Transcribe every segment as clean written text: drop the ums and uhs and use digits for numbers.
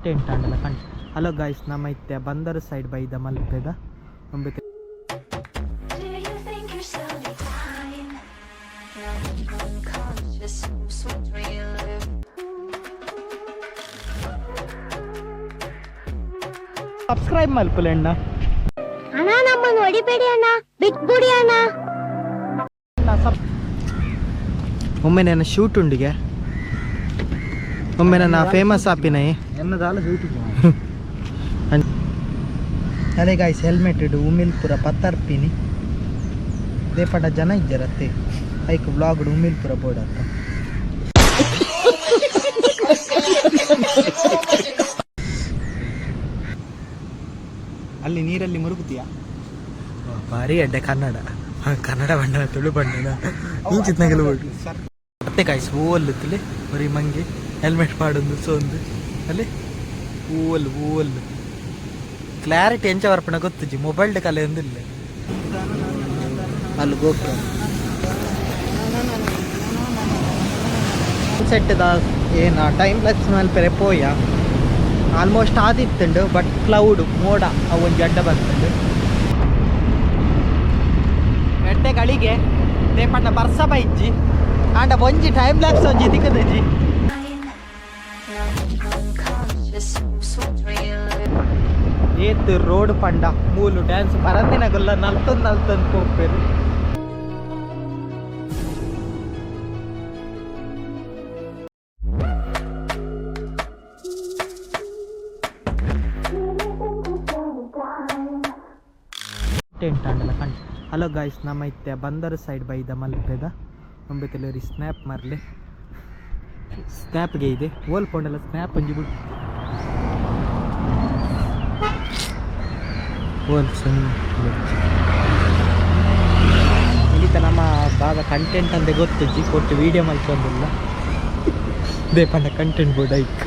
Content ಅಂಡಲ್ಲ hello guys ನಮ್ಮ ಇತ್ತೆ ಬಂದರ್ side ಬೈದ ಮಲ್ಪೆದ ಒಂಬತ್ತು ಸಬ್ಸ್ಕ್ರೈಬ್ ಮಲ್ಪಲೆ ಅಣ್ಣ ಅಣ್ಣ ನಮ್ಮನ್ನು ಹೊಡಿಬೇಡಿ ಅಣ್ಣ ಬಿಟ್ಬಿಡಿ ಅಣ್ಣ. ಒಮ್ಮೆ ನನ್ನ ಶೂಟ್ ಉಂಡಿಗೆ ಒಮ್ಮೆ ನನ್ನ ಫೇಮಸ್ ಆಪಿನೈ ಅದೇ ಗಾಯ್ಸ್ ಹೆಲ್ಮೆಟ್ ಇಡು ಉಮಿಲ್ಪುರ ಪತ್ತರ್ಪಿನಿ ಇದೇ ಪಟ ಜನ ಇದ್ದಾರತ್ತೆ ಐಕ್ ಬ್ಲಾಗ್ ಉಮಿಲ್ಪುರ ಬೋರ್ಡ್ ಅಂತ ಅಲ್ಲಿ ನೀರಲ್ಲಿ ಮುರುಗುತ್ತೀಯಾ ಭಾರಿ ಅಡ್ಡೆ ಕನ್ನಡ ಬಣ್ಣ ತುಳು ಬಣ್ಣ ಈ ಚಿತ್ನಗಳು ಮತ್ತೆ ಕಾಯ್ಸ್ ಹೂವಲ್ಲುತ್ತಲೆ ಬರೀ ಮಂಗೆ ಹೆಲ್ಮೆಟ್ ಮಾಡೋದು ಸೋಂದು ಅಲ್ಲಿ ಹೂವಲ್ಲು ಕ್ಲಾರಿಟಿ ಎಂಚ ಬರ್ಪಣ ಗೊತ್ತುಜಿ ಮೊಬೈಲ್ ಕಲೆ ಒಂದಿಲ್ಲ ಅಲ್ಲಿ ಗೋಪುರ ಸೆಟ್ದ ಏನ ಟೈಮ್ ಲ್ಯಾಪ್ಸ್ ಮಲ್ಪೆರೆ ಪೋಯ ಆಲ್ಮೋಸ್ಟ್ ಆದಿತ್ತುಂಡು ಬಟ್ ಕ್ಲೌಡ್ ಮೋಡ ಅವು ಒಂಜಿ ಅಡ್ಡ ಬರ್ತುಂಡು ಎಡ್ಡೆಗಳಿಗೆ ದೇಪಣ್ಣ ಬರ್ಸ ಬೈಜ್ಜಿ ಆಂಡ ಒಂಜಿ ಟೈಮ್ ಲ್ಯಾಪ್ಸ್ ಒಂಜಿ ದಿಕ್ಕದಜ್ಜಿ ಏತ್ ರೋಡ್ ಪಂಡ ಮೂಲು ಡ್ಯಾನ್ಸ್ ಪರಂದಿನಗೊಲ್ಲ ನಲ್ತೊಂದು ಹೋಗ್ಬೇರು ಟೆಂಟ್ ಅಂಡಲ್ಲ ಹಲೋ ಗಾಯ್ಸ್ ನಮ್ಮ ಇತ್ತೆ ಬಂದರ್ ಸೈಡ್ ಬೈದ ಮಲ್ಪೆದ ಒಂಬತ್ತಲ್ಲಿ ಸ್ನ್ಯಾಪ್ ಮಾರ್ಲೆ ಸ್ನ್ಯಾಪ್ಗೆ ಇದೆ ಓಲ್ಪೊಂಡಲ್ಲ ಸ್ನ್ಯಾಪ್ ಒಂಜಿ ಬಿಟ್ಟು ಇಲ್ಲಿತ ನಮ್ಮ ಬಾಗ ಕಂಟೆಂಟ್ ಅಂತ ಗೊತ್ತಜ್ಜಿ ಕೊಟ್ಟು ವೀಡಿಯೋ ಮಲ್ಪೊಂದಿಲ್ಲ ದೇಪಂಡ ಕಂಟೆಂಟ್ ಬೋರ್ಡ್ ಐಕ್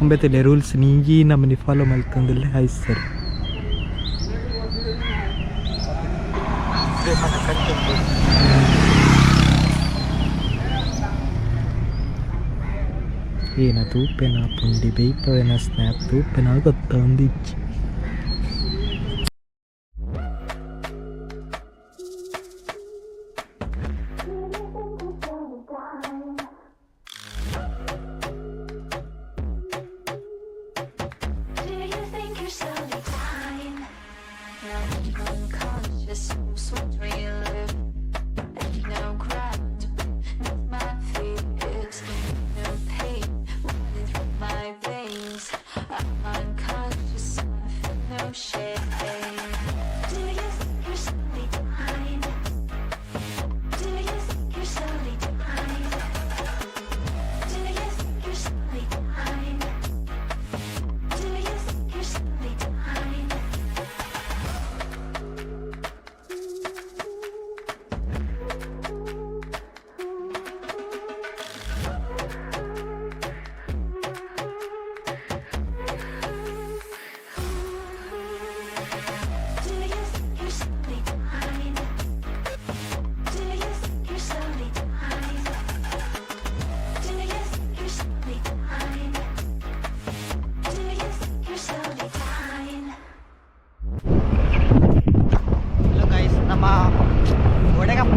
ಒಂಬತ್ತಲೆ ರೂಲ್ಸ್ ನೀಗಿ ನಮ್ಮನಿ ಫಾಲೋ ಮಲ್ತಂದಿಲ್ಲ ಆಯ್ತು ಸರ್ ಏನ ತೂಪೆನ ಪುಂಡಿ ಬೇಯ್ಪವೆನ ಸ್ನ್ಯಾಪ್ ತೂಪೆನ ಗೊತ್ತ ಒಂದಿಚ್ಚಿ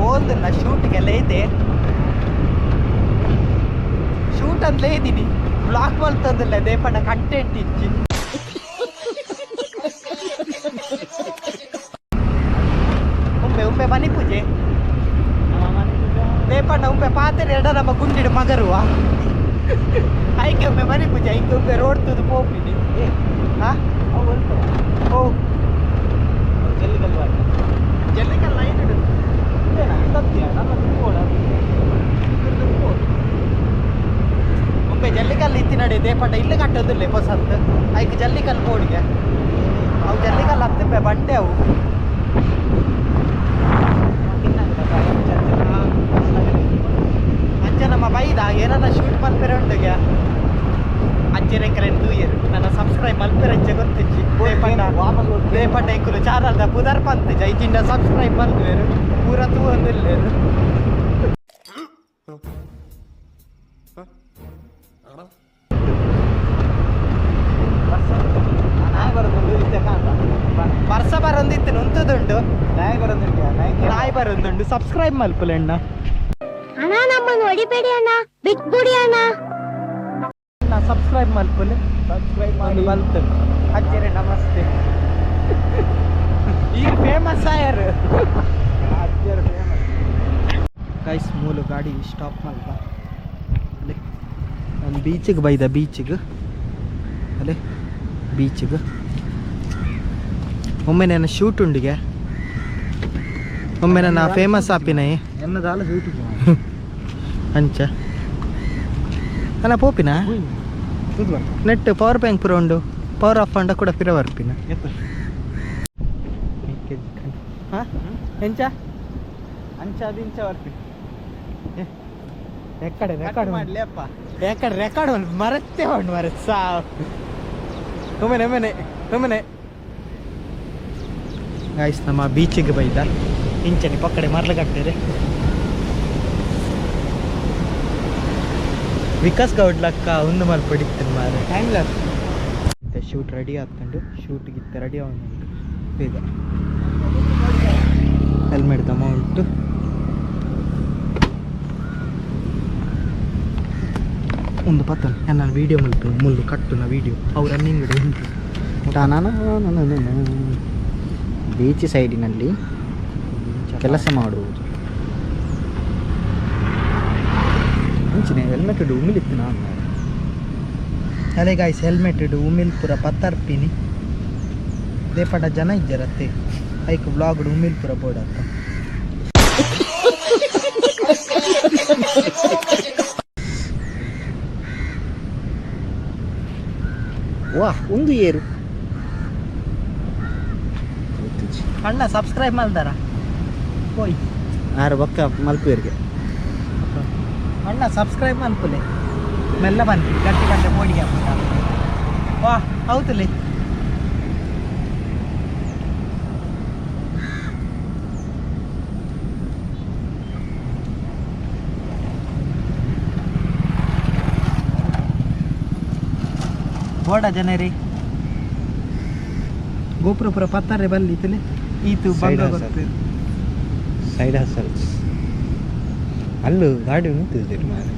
ಹೋಲ್ದಿಲ್ಲ ಶೂಟ್ಗೆಲ್ಲ ಇದೆ ಶೂಟ್ ಅಂತಲೇ ಇದ್ದೀನಿ ಬ್ಲಾಕ್ ಮಲ್ತಂದಿಲ್ಲ ದೇಪಣ್ಣ ಕಂಟೆಂಟ್ ಇಚ್ಚಿ ಉಂಬೆ ಮನಿ ಪೂಜೆ ದೇಪಣ್ಣ ಉಂಬೆ ಪಾತ್ರೆ ಎಡ ನಮ್ಮ ಗುಂಡಿಡು ಮಗರುವ ಐಕೆ ಒಮ್ಮೆ ಮನಿ ಪೂಜೆ ಐಕೆ ಒಮ್ಮೆ ರೋಡ್ ತುದು ಪೋಪಿನಿ ಓ ಜಲ್ಲಿಕಲ್ ಲೈನ್ ಇಡುದು ಒಮ್ಮೆ ಜಲ್ಲಿಕಲ್ಲು ಇತ್ತಿ ನಡಿ ದೇಪಂಡ ಇಲ್ಲಿ ಕಟ್ಟೋದಿಲ್ಲ ಹೊಸತ್ತು ಐಕ್ ಜಲ್ಲಿಕಲ್ಲು ಬೋಡಿಗೆ ಅವು ಜಲ್ಲಿಕಲ್ಲು ಹತ್ತಿಪ್ಪೆ ಬಂಡೆ ಅವು ಅಂಚ ನಮ್ಮ ಬೈದ ಏನಾರ ಶೂಟ್ ಮಲ್ಪೆರೆ ಉಂಟುಗೆ ಅಜ್ಜಿರೆಕರೆನ್ ದೂಯರು ನನ್ನ ಸಬ್ಸ್ಕ್ರೈಬ್ ಮಲ್ಪೆರೆ ಅಂಚೆ ಗೊತ್ತಿಚ್ಚಿ ದೇಪಂಡ ಎಂಕುಲು ಚಾನಲ್ದ ಪುದರ್ ಪಂತಿಜ ಐಜಿಂದ ಸಬ್ಸ್ಕ್ರೈಬ್ ಮಲ್ಪೆರು ಪೂರ ತೂ ಒಂದಿಲ್ಲೇರು ಒಂದಿತ್ತು ನೊಂತದುಂಡು ನಾಯಿ ಬರೊಂದುಂಡು ಸಬ್ಸ್ಕ್ರೈಬ್ ಮಲ್ಪುಲೆ ಅಣ್ಣ ಅಣ್ಣ ನಮ್ಮನ್ನು ಹೊಡಿಬೇಡಿ ಅಣ್ಣ ಬಿಟ್ಬಿಡಿ ಅಣ್ಣ ಸಬ್ಸ್ಕ್ರೈಬ್ ಮಲ್ಪುಲೆ ಒಂದು ಮಲ್ತು ಅಜ್ಜರೆ ನಮಸ್ತೆ ಈಗ ಫೇಮಸ್ ಆಯರ್ ಗೈಸ್ ಮೂಲು ಗಾಡಿ ಸ್ಟಾಪ್ ಮಲ್ಪ ಅಲ್ಲೇ ನಾನು ಬೀಚಿಗೆ ಬೈದ ಬೀಚಿಗೆ ಅಲ್ಲೇ ಬೀಚಿಗೆ ಒಮ್ಮೆ ನನ್ನ ಶೂಟ್ ಉಂಡಿಗೆ ಒಮ್ಮೆ ನನ್ನ ಫೇಮಸ್ ಆಪಿನೈ എന്നതാല ഷൂട്ട് ಅಂಚ ಅಲ್ಲ ಪೋಪಿನ ನೆಟ್ ಪವರ್ ಬ್ಯಾಂಕ್ ಪುರ ಉಂಡು ಪವರ್ ಆಫ್ ಅಂಡ ಕೂಡ ಪಿರ ಬರ್ಪಿನ ಎಂಚ ಅಂಚ ಅದು ಇಂಚ ಬರ್ಪಿನ ರೆಕಾರ್ಡ್ ರೆಕಾರ್ಡ್ ಮಾಡ್ಲಿಯಪ್ಪ ರೆಕಾರ್ಡ್ ಒಂದು ಮರತ್ತೆ ಉಂಡು ಮರ ಸಾವು ಒಮ್ಮೆನೆ ಗಾಯ್ಸ್ ನಮ್ಮ ಬೀಚಿಗೆ ಬೈದ ಇಂಚನಿ ಪಕ್ಕಡೆ ಮರ್ಲಗಟ್ಟೆರೆ ವಿಕಾಸ್ ಗೌಡ್ ಲಕ್ಕ ಒಂದು ಮಲ್ ಪಡಿತೀನಿ ಮಾರೆ ಟೈಮ್ ಲಾಸ್ ಶೂಟ್ ರೆಡಿ ಆಗ್ತಂಡು ಶೂಟ್ಗಿತ್ತ ರೆಡಿ ಆಗುಂಟು ಬೇಗ ಹೆಲ್ಮೆಟ್ ದಮ ಉಂಟು ಒಂದು ಪತ್ತನ್ ನಾನು ವೀಡಿಯೋ ಮಲ್ತು ಮುಳ್ಳು ಕಟ್ಟು ನಾ ವೀಡಿಯೋ ಅವ್ರ ರನ್ನಿಂಗ್ ಉಂಟು ನಾನು ಬೀಚ್ ಸೈಡಿನಲ್ಲಿ ಕೆಲಸ ಮಾಡುವುದು ಮುಂಚಿನ ಹೆಲ್ಮೆಟ್ ಇಡು ಉಮಿಲಿತ್ತು ನಾನು ಅದೇ ಗಾಯ್ಸ್ ಹೆಲ್ಮೆಟ್ ಇಡು ಉಮಿಲ್ ಪುರ ಪತ್ತರ್ಪಿನಿ ಇದೇ ಪಡ ಜನ ಇದ್ದಾರತ್ತೆ ಐಕ್ ಬ್ಲಾಗ್ ಉಮಿಲ್ ಪುರ ಬೋರ್ಡ್ ಅಂತ ವಾ ಒಂದು ಏರು ಅಣ್ಣ ಸಬ್ಸ್ಕ್ರೈಬ್ ಮಾಡ್ದಾರ ಹೋಯ್ ಆರು ಬಕ್ಕ ಮಲ್ಪೇರಿಗೆ ಅಣ್ಣ ಸಬ್ಸ್ಕ್ರೈಬ್ ಮಲ್ಪುಲೆ ಮೆಲ್ಲ ಬನ್ನಿ ಗಂಟೆ ಗಂಟೆ ಮೋಡಿಗೆ ಹಾಕ್ಬಿಟ್ಟ ವಾ ಹೌದಲಿ ಬೋಡ ಜನರಿ ಗೋಪುರ ಪುರ ಪತ್ತಾರೆ ಬಲ್ಲಿತ್ತಲೆ ಈತು ಬಂಗ ಬರ್ತದೆ ಸೈಡ್ ಹಸಲ್ಸ್ ಅಲ್ಲೂ ಗಾಡಿ ನಿಂತಿದ್ದೀರಿ ಮಾರೆ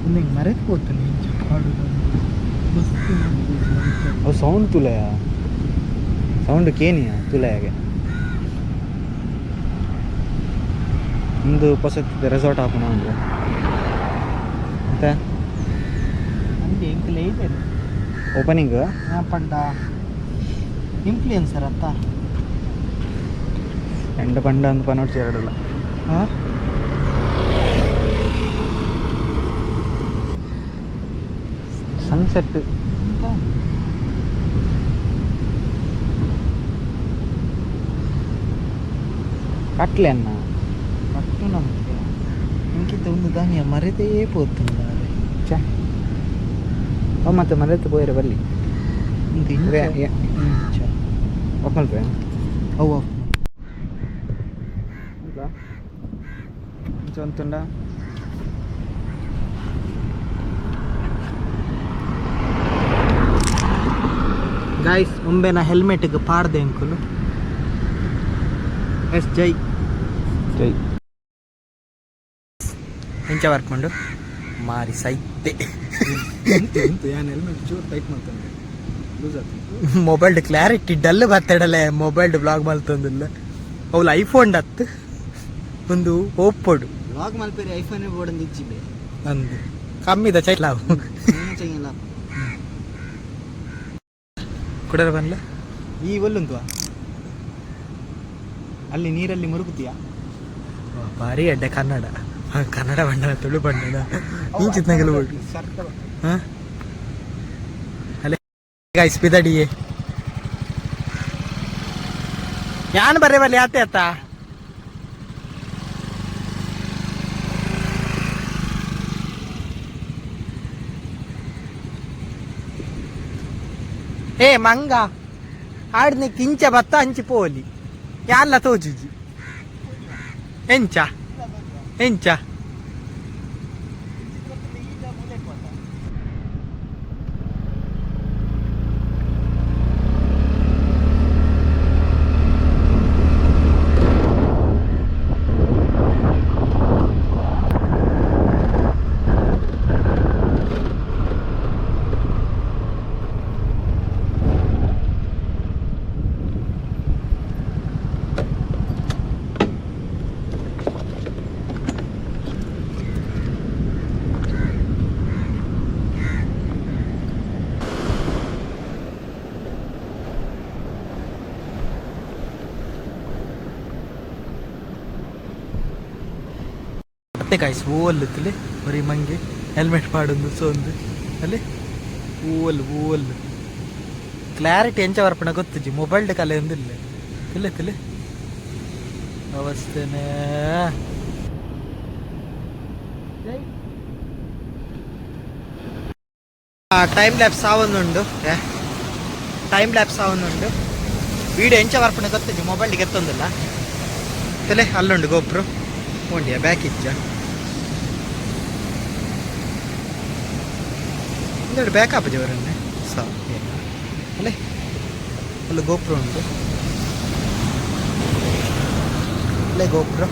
ಹಿಂಗೆ ಮರೆತು ಹೋಗ್ತಾನೆ ಅವು ಸೌಂಡ್ ತುಲಯ ಸೌಂಡ್ ಕೇನಿಯ ತುಲಯಾಗೆ ಒಂದು ಹೊಸ ರೆಸಾರ್ಟ್ ಹಾಕೋಣ ಅಂದ್ರೆ ಮತ್ತೆ ನನಗೆ ಎಂಕಲೇ ಇದೆ ಓಪನಿಂಗ್ ಪಂಡ ಇನ್ಫ್ಲೂಯೆನ್ಸರ್ ಅಂತ ಎಂಡ ಪಂಡ ಅಂತ ಪನೋಡ್ಸಿ ಎರಡಲ್ಲ ಹಾಂ ಸನ್ಸೆಟ್ ಕಟ್ಲೆ ಅನ್ನ ಕಟ್ಟು ನಮಗೆ ಇಂಕಿತ ಒಂದು ಧಾನ್ಯ ಮರೆತೇ ಪೋతుంది ಛೇ ಮತ್ತೆ ಮರೆತು ಪೋಯ್ರೆ ಬರಲಿ ಒಪ್ಪಲ್ಪೆ ಅವು ಚೊಂತುಂಡ ಗಾಯ್ಸ್ ಒಮ್ಮೆ ನಾ ಹೆಲ್ಮೆಟ್ಗೆ ಪಾಡ್ದೆ ಅಂಕುಲು ಎಸ್ ಜೈ ಜೈ ಇಂಚ ಬರ್ಕೊಂಡು ಮಾರಿ ಸೈತೆ ಏನು ಹೆಲ್ಮೆಟ್ ಚೂರು ಟೈಟ್ ಮಾಡ್ತಾನೆ ಲೂಸ್ ಆಗ್ತದೆ ಮೊಬೈಲ್ ಕ್ಲಾರಿಟಿ ಡಲ್ ಬರ್ತಡಲೆ ಮೊಬೈಲ್ ಬ್ಲಾಗ್ ಮಲ್ತೊಂದಿಲ್ಲ ಅವಳು ಐಫೋನ್ ಹತ್ತು ಒಂದು ಓಪ್ಪೋಡು ಲಾಗ್ ಮಲ್ಪೇರಿ ಐಫೋನ್ ಬೋರ್ಡ್ ಇಚ್ಚಿಬೆ ಅಂದು ಕಮ್ಮಿದ ಚೈಲಾವು ಚೆಂಗಿಲ್ಲ ಕುಡರ ಬನ್ಲ ಈ ಒಲ್ಲುಂತು ಅಲ್ಲಿ ನೀರಲ್ಲಿ ಮುರುಗುತ್ತೀಯಾ ಭಾರಿ ಅಡ್ಡೆ ಕನ್ನಡ ಕನ್ನಡ ಬಣ್ಣ ತುಳು ಬಣ್ಣ ಇಂಚಿತ್ನಾಗೆಲ್ಲ ಹಾಂ ಅಲ್ಲೇ ಗಾಯ್ಸ್ ಬಿದಡಿಯೇ ಯಾನ್ ಬರೇ ಬಲ್ಲಿ ಆತೆ ಅತ್ತ ಏ ಮಂಗ ಆಡ್ನಿ ಕಿಂಚ ಬತ್ತ ಹಂಚಿ ಪೋಲಿ ಯಾಲ್ಲ ತೋಜುಜಿ ಎಂಚ ಎಂಚ ಅತ್ತೆ ಕಾಯಿಸಿ ಹೂವಲ್ಲತ್ತಲೆ ಬರೀ ಮಂಗೆ ಹೆಲ್ಮೆಟ್ ಪಾಡೊಂದು ಸೋಂದು ಅಲ್ಲಿ ಹೂವಲ್ಲು ಕ್ಲಾರಿಟಿ ಎಂಚ ಬರ್ಪಣ ಗೊತ್ತುಜಿ ಮೊಬೈಲ್ಡ್ ಕಲೆ ಒಂದಿಲ್ಲ ತಿಲೆ ಅವಸ್ಥೆನೇ ಟೈಮ್ ಲ್ಯಾಪ್ಸ್ ಆವೊಂದುಂಡು ವೀಡಿಯೋ ಎಂಚ ಬರ್ಪಣ ಗೊತ್ತುಜಿ ಮೊಬೈಲ್ಗೆ ಎತ್ತೊಂದಿಲ್ಲ ತಲೆ ಅಲ್ಲುಂಡು ಗೋಪ್ರು ಉಂಡಿಯ ಬ್ಯಾಕ್ ಇಜ್ಜ ಒಂದೆರಡು ಬ್ಯಾಕ್ ಆಪಜಿ ಅವರನ್ನೇ ಸಾ ಅಲ್ಲೇ ಅಲ್ಲಿ ಗೋಪುರ ಉಂಟು ಅಲ್ಲೇ ಗೋಪುರ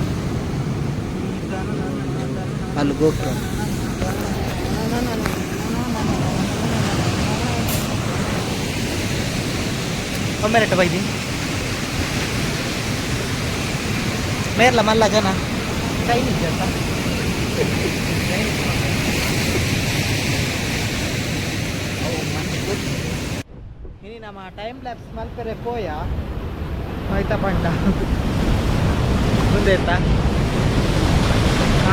ಅಲ್ಲಿ ಗೋಪುರ ಒಮ್ಮೆರಟ ಬೈದಿ ಮೇರ್ಲ ಮಲ್ಲ ಜನ ಚೈನೀಸ್ ಅಂತ ಇನಿ ನಮ್ಮ ಟೈಮ್ ಲ್ಯಾಪ್ಸ್ ಮಲ್ಪೆರೆ ಪೋಯ ಆಯ್ತಾ ಪಂಡ ಮುಂದೆ ಆಯ್ತಾ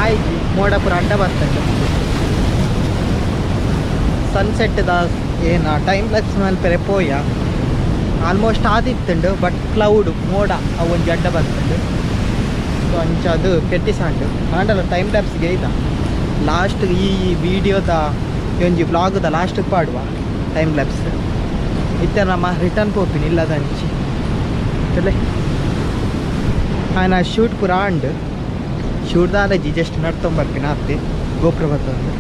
ಆಯ್ತು ಮೋಡಪುರ ಅಡ್ಡ ಬರ್ತದೆ ಸನ್ಸೆಟ್ ದ ಏನ ಟೈಮ್ ಲ್ಯಾಪ್ಸ್ ಮಲ್ಪೆರೆ ಪೋಯ ಆಲ್ಮೋಸ್ಟ್ ಆದಿತ್ತುಂಡು ಬಟ್ ಕ್ಲೌಡ್ ಮೋಡ ಅವು ಒಂಜಿ ಅಡ್ಡ ಬರ್ತದೆ ಸೊ ಅಂಚದು ಕೆಟ್ಟಿಸಾಂಡು ಆಂಡಲ ಟೈಮ್ ಲ್ಯಾಪ್ಸ್ಗೆ ಇದ ಲಾಸ್ಟ್ ಈ ವಿಡಿಯೋದ ಒಂಜಿ ವ್ಲಾಗ್ದ ಲಾಸ್ಟಿಗೆ ಪಾಡುವ ಟೈಮ್ ಲ್ಯಾಪ್ಸ್ ಇತ್ತ ನಮ್ಮ ರಿಟರ್ನ್ ಪೋಪಿನಿ ಇಲ್ಲದ ಅಂಚಿ ತಲೆ ಆಯ್ನ ಶೂಟ್ ಪೂರ ಅಂಡ್ ಶೂಟ್ದಾದಜಿ ಜಸ್ಟ್ ನಡ್ತೊಂಬರ್ಪಿನ ಅತ್ತೆ ಗೋಪುರ ಬರ್ತಂದು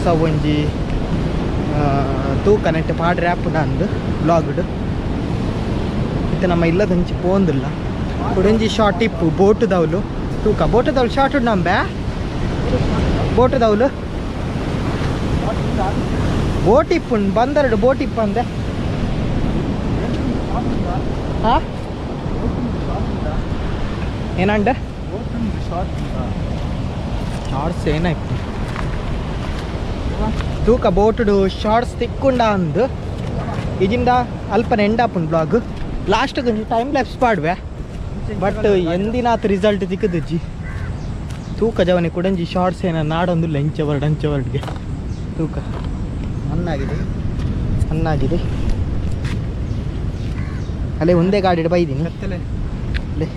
ಸೊ ಒಂಜಿ ತೂಕ ನೆಟ್ಟು ಪಾಡ್ರೆ ಆಪುನ ಅಂದು ವ್ಲಾಗ್ಡ್ ಇತ್ತ ನಮ್ಮ ಇಲ್ಲದಂಚಿ ಪೋಂದಿಲ್ಲ ಕುಡಂಜಿ ಶಾರ್ಟ್ ಇಪ್ಪು ಬೋಟ್ ದೌಲು ತೂಕ ಬೋಟ್ ದೌಲು ಶಾರ್ಟ್ ಉಂಡು ನಂಬೆ ಬೋಟ್ ದೌಲು ಬೋಟ್ ಇಪ್ಪುಂಡು ಬಂದರಡು ಬೋಟ್ ಇಪ್ಪು ಅಂದೆ ಹಾಂ ಏನಂಡ ಶಾರ್ಟ್ಸ್ ಏನಾಯ್ತು ತೂಕ ಬೋಟುಡು ಶಾರ್ಟ್ಸ್ ತಿಕ್ಕೊಂಡ ಅಂದು ಇಜಿಂದ ಅಲ್ಪನ ಎಂಡಾಪುಂಡು ಬ್ಲಾಗ್ ಲಾಸ್ಟ್ ಟೈಮ್ ಲ್ಯಾಪ್ಸ್ ಪಾಡ್ವೆ ಬಟ್ ಎಂದಿನಾತ್ ರಿಸಲ್ಟ್ ತಿಕ್ಕದಜ್ಜಿ ತೂಕ ಜವನಿ ಕುಡಂಜಿ ಶಾರ್ಟ್ಸ್ ಏನ ನಾಡೊಂದಿಲ್ಲ ಅಂಚವರ್ಡ್ಗೆ ತೂಕ ಅನ್ನಾಗಿದೆ ಅಲ್ಲೇ ಒಂದೇ ಗಾಡಿ ಬೈದೀನಿ ಅಲ್ಲೇ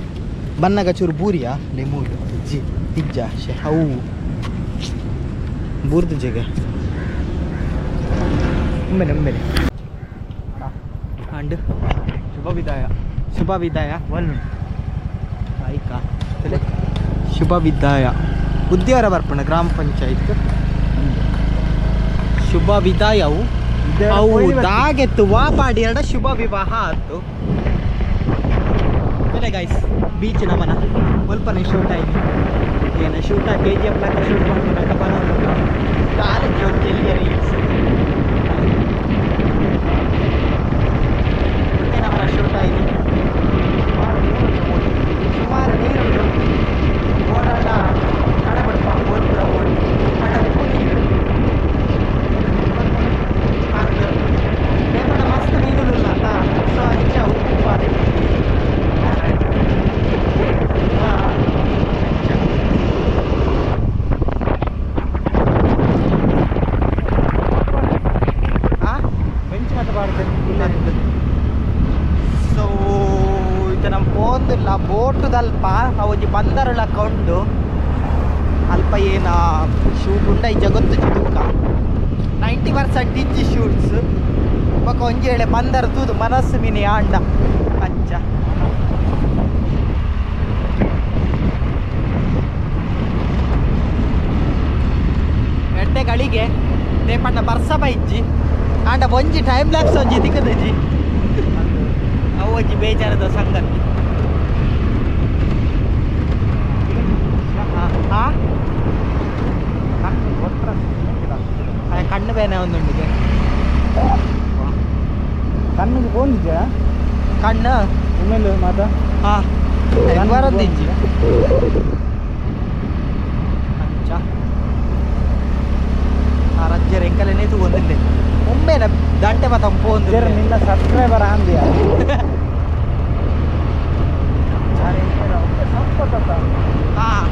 ಬನ್ನಗ ಚೂರು ಬೂರಿಯಾ ಅಲ್ಲೇ ಮೂರು ಇಜ್ಜಿ ಇಜ್ಜ ಶೆ ಅವು ಬೂರ್ದು ಜಗ ಒಮ್ಮೆಲೆ ಅಂಡ್ ಶುಭ ವಿದಾಯ ಒನ್ ಆಯ್ಕಾ ಶುಭ ವಿದಾಯ ಉದ್ಯಾರ ಬರ್ಪಣ ಗ್ರಾಮ ಪಂಚಾಯತ್ ಶುಭ ವಿದಾಯವು ಅವು ದಾಗೆತ್ತು ವಾಪಾಡಿ ಎರಡ ಶುಭ ವಿವಾಹ ಆಯ್ತು ಗೈಸ್ ಬೀಚ್ ನಮನ ಸ್ವಲ್ಪನೇ ಶೂಟ್ ಆಯ್ತು ಏನು ಶೂಟ್ KGF ಶೂಟ್ ಮಾಡ್ಕೊಂಡು ಬರೋದು ಕಾಲೇಜ್ ಒಂದು ಜಲ್ಲಿಯ ರೀಲ್ಸ್ ನಮನ ಶೂಟ್ ಆಯ್ತು ಸುಮಾರು ನೀರು ಓಡಾಟ ಕಡಬಡ್ಪ ಓಡ್ಬಿಡ ಓಡಿ ಮಸ್ತ್ ನೀರುಲ್ಲ ಅಂತ ಸೊ ಅಂಚ ಉಪ್ಪು ಸೊ ಇದು ನಮ್ಮ ಪೋಂದಿಲ್ಲ ಬೋಟುದಲ್ಪ ಅವಜಿ ಬಂದರಳ ಕೊಂಡು ಅಲ್ಪ ಏನ ಶೂಟ್ ಉಂಡ ಈ ಜಗತ್ತು ತೂಕ 90% ಇಜ್ಜಿ ಶೂಟ್ಸ್ ಬೊಕ ಒಂಜಿ ಹೇಳೆ ಬಂದರ ತೂದು ಮನಸ್ಸು ಮಿನಿ ಆಂಡ ಅಂಚ ಎಡ್ಡೆಗಳಿಗೆ ದೇಪಣ್ಣ ಬರ್ಸ ಬೈಜ್ಜಿ ಆಂಡ ಒಂಜಿ ಟೈಮ್ ಲ್ಯಾಪ್ಸ್ ಒಂಜಿ ದಿಕ್ಕದಜ್ಜಿ ಅವು ಒಂಜಿ ಬೇಜಾರದ ಸಂಗತಿ ಕಣ್ಣು ಬೇನೆ ಒಂದುಂಡಿಗೆ ಕಣ್ಣಿಗೆ ಹೋಗಿದ್ದೆ ಕಣ್ಣು ಒಮ್ಮೆಲೆ ಮಾತ ಹಾಂ ಬರೋದಿಜ್ಜಿ ಅಂಚ ಆ ರಜ್ಜರ ಎಂಕಲೇ ತಗೊಂಡಿದ್ದೆ ಒಮ್ಮೆನ ದಂಟೆ ಮತ ಪೋಂದು ನಿನ್ನ ಸಬ್ಸ್ಕ್ರೈಬರ್ ಅಂದಿಯ ಹಾಂ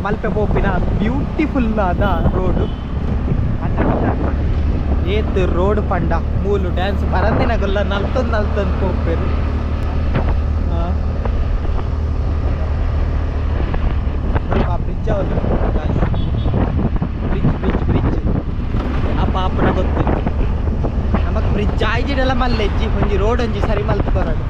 ಮಲ್ಪೆ ಪೋಪಿನ ಬ್ಯೂಟಿಫುಲ್ ಆದ ರೋಡು ಏತ್ ರೋಡ್ ಪಂಡ ಮೂಲು ಡ್ಯಾನ್ಸ್ ಪರಂದಿನಗೊಲ್ಲ ನಲ್ತೊಂದು ಪೋಪೇರು ಬ್ರಿಡ್ಜ್ ಅವಲ್ಲ ಬ್ರಿಡ್ಜ್ ಅಪ್ಪ ಅಪ್ಪನ ಗೊತ್ತು ನಮಕ್ ಬ್ರಿಡ್ಜ್ ಆಯ್ಜಿಡೆಲ್ಲ ಮಲ್ಲೆಜ್ಜಿ ಒಂಜಿ ರೋಡ್ ಒಂಜಿ ಸರಿ ಮಲ್ತು ಬರೋದು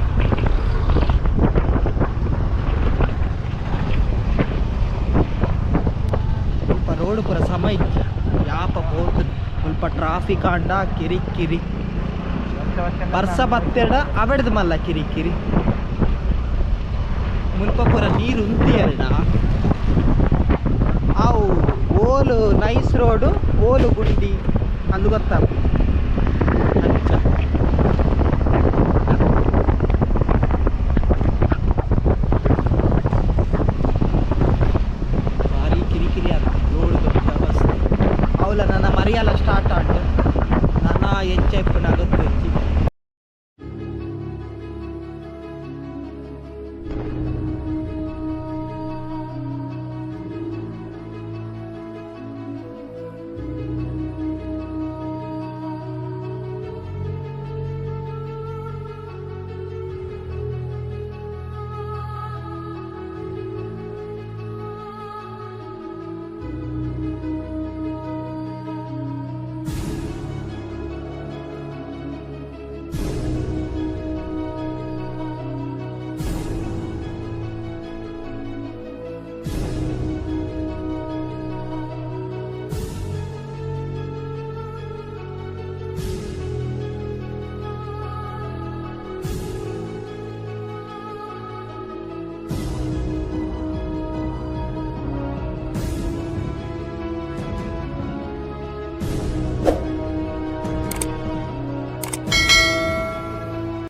ಸ್ವಲ್ಪ ರೋಡ್ ಪೂರ ಸಮ ಇತ್ತು ಯಾಪ ಹೋದ್ ಸ್ವಲ್ಪ ಟ್ರಾಫಿಕ್ ಆಂಡ ಕಿರಿ ಬರ್ಸ ಬತ್ತೆಡ ಅವೆಡ್ದು ಮಲ್ಲ ಕಿರಿ ಮುಲ್ಪ ಪೂರ ನೀರು ಉಂತಿ ಎರಡ ಅವು ಓಲು ನೈಸ್ ರೋಡು ಓಲು ಗುಂಡಿ ಅಂದು ಗೊತ್ತಾಗ ಭಾರಿ ಕಿರಿಕಿರಿ ಆಗ ರೋಡ್ ಬಸ್ ಅವಲ ನನ್ನ ಮರಿಯಲ್ಲ ಸ್ಟಾರ್ಟ್ ಆಂಡು ನನ್ನ ಹೆಚ್ಚು ನಗತ್ತು